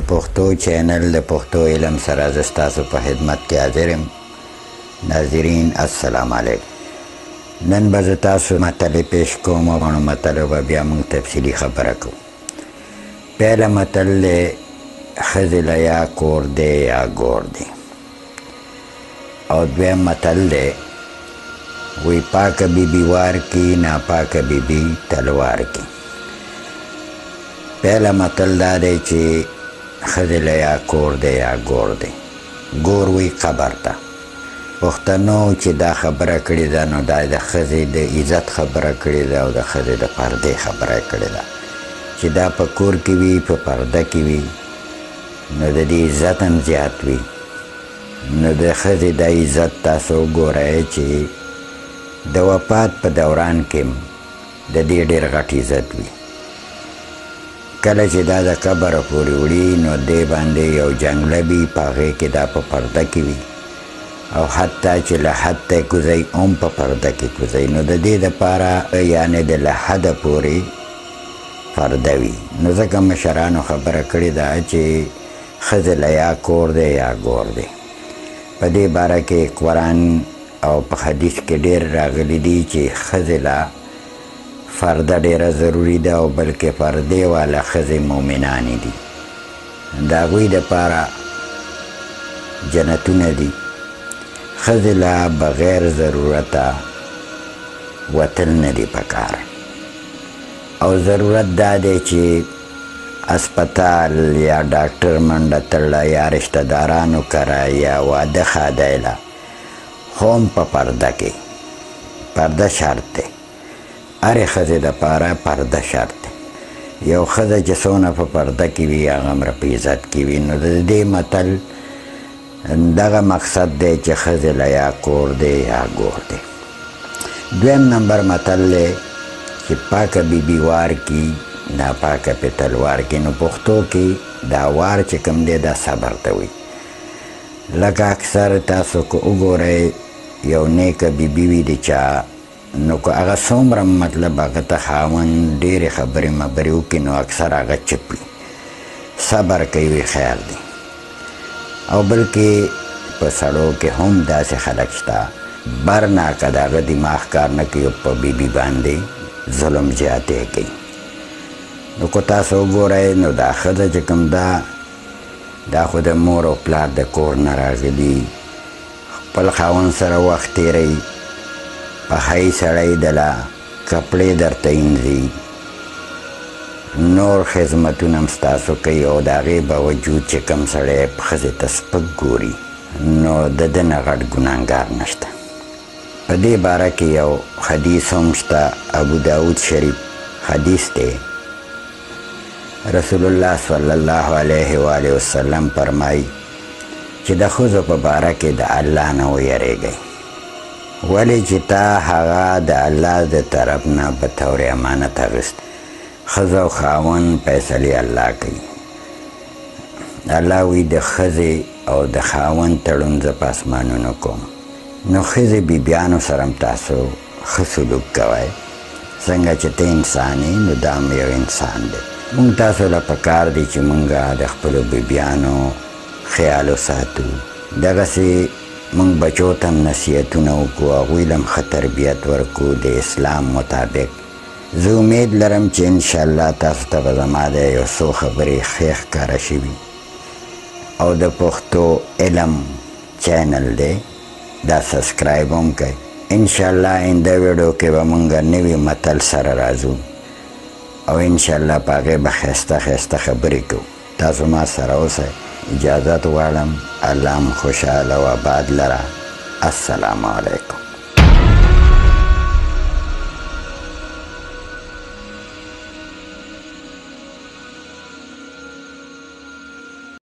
پښتو چینل د پښتو علم سره زه ستاسو په خدمت کې حاضر یم. ناظرین السلام علیکم. نن به زه تاسو مطلب پیش کوم او مطلب به بیا موږ تفصیلي خبره کوو. پهله متل دی ښځې له یا کور دی یا ګور دی، او دویم متل دی وی پاکه بیبي وار کی ناپاکه بیبي تلوار کی. پهله متل دا دی چې ښځې له یا کور دی یا ګور دی. ګور وی قبر ته. پښتنو چې دا خبره کړې ده نو دا د ښځې د عزت خبره کړې ده او د ښځې د پردې خبره کړې ده چې دا په کور کې وي په پرده کې وي نو د دې عزت هم زیات وي. نو د ښځې د عزت تاسو وګورئ چې د وفات په دوران کې د دې ډېر غټ عزت وي. کله چې دا د قبره پورې وړي نو دې باندې یو جنګله وي، په هغې کې دا په پرده کې وي، او حتی چې له حده کوزئ هم په پرده کې کوزئ. نو د دې دپاره یعنې د له حده پورې پرده وي. نو ځکه مشرانو خبره کړې ده چې ښځې له یا کور دی یا ګور دی. په دې باره کې قرآن او په حدیث کې ډېر راغلی دي چې ښځې له فرده ډېره ضروري ده او بلکې پردې والا ښځې مؤمنانې دي. د هغوی دپاره جنتونه دي. ښځې له بغیر ضرورته وتل نه دي پکار، او ضرورت دا دی چې اسپتال یا ډاکټر منډه تړله یا رشته دارانو کره یا واده ښادیله خو هم په پرده کې. پرده شرط دی. هرې ښځې دپاره پرده شرط دی. یو ښځه چې څونه په پرده کې وي هغه همره په عزت کې وي. نو د دې متل دغه مقصد دی چې ښځې له یا کور دی یا ګور دی. دویم نمبر متل دی چې پاکه بیبي وار کی ناپاکه پې تلوار کی. نو پښتو کې دا وار چې کوم دی دا صبر ته وي. لکه اکثر تاسو که وګورئ یو نیکه بیبي وي د چا، نو که هغه څومره مطلب هغه ته خاوند ډېرې خبرې مبرې وکړي نو اکثر هغه چپ وي، صبر کوي، خیر دی. او بلکې په سړو کې هم داسې خلک شته برنا که د هغه دماغ کار نه کوي په بیبي باندې ظلم زیاتی کوي. نو که تاسو وګورئ نو دا ښځه چې کوم ده دا خو د مور او پلار د کور نه راغلي، خپل خاوند سره وخت تېروي، پخی سړی دله کپړې درته وینځي، نور خدمتونه هم ستاسو کوي، او د هغې باوجود چې کوم سړی ښځې ته سپک ګوري نو د ده نه غټ ګناهګار نشته. په دې باره کې یو حدیث هم شته، ابو داود شریف حدیث دی. رسول الله صلی الله علیه و آله وسلم فرمایي چې د ښځو په باره کې د الله نه ویریږئ، ولې چې تا هغه د الله د طرف نه په طور امانت اخیست. ښځه او خاوند فیصلې الله کوي. الله وی د ښځې او د خاوند تړون زه په اسمانونو کوم. نو ښځې بیبیانو سره هم تاسو ښه سلوک کوئ. څنګه چې ته انسان یې نو دا هم یو انسان دی. مونږ تاسو له پکار دی چې مونږ د خپلو بیبیانو خیال وساتو. دغسې مونږ بچو ته هم نصیحتونه وکړو، هغوی له هم ښه تربیت ورکړو د اسلام مطابق. زه امید لرم چې انشاءالله تاسو ته به زما د یو څو خبرې ښې ښکاره شوي. او د پښتو علم چینل دی دا سبسکرایب هم کوئ. انشاءالله آینده ویډیو کې به مونږ نوي متل سره راځو، او انشاءالله په هغې به ښایسته ښایسته خبرې کوو. تاسو ما سره اوسئ. اجازت غواړم. الله هم خوشحاله و آباد لره. السلام علیکم.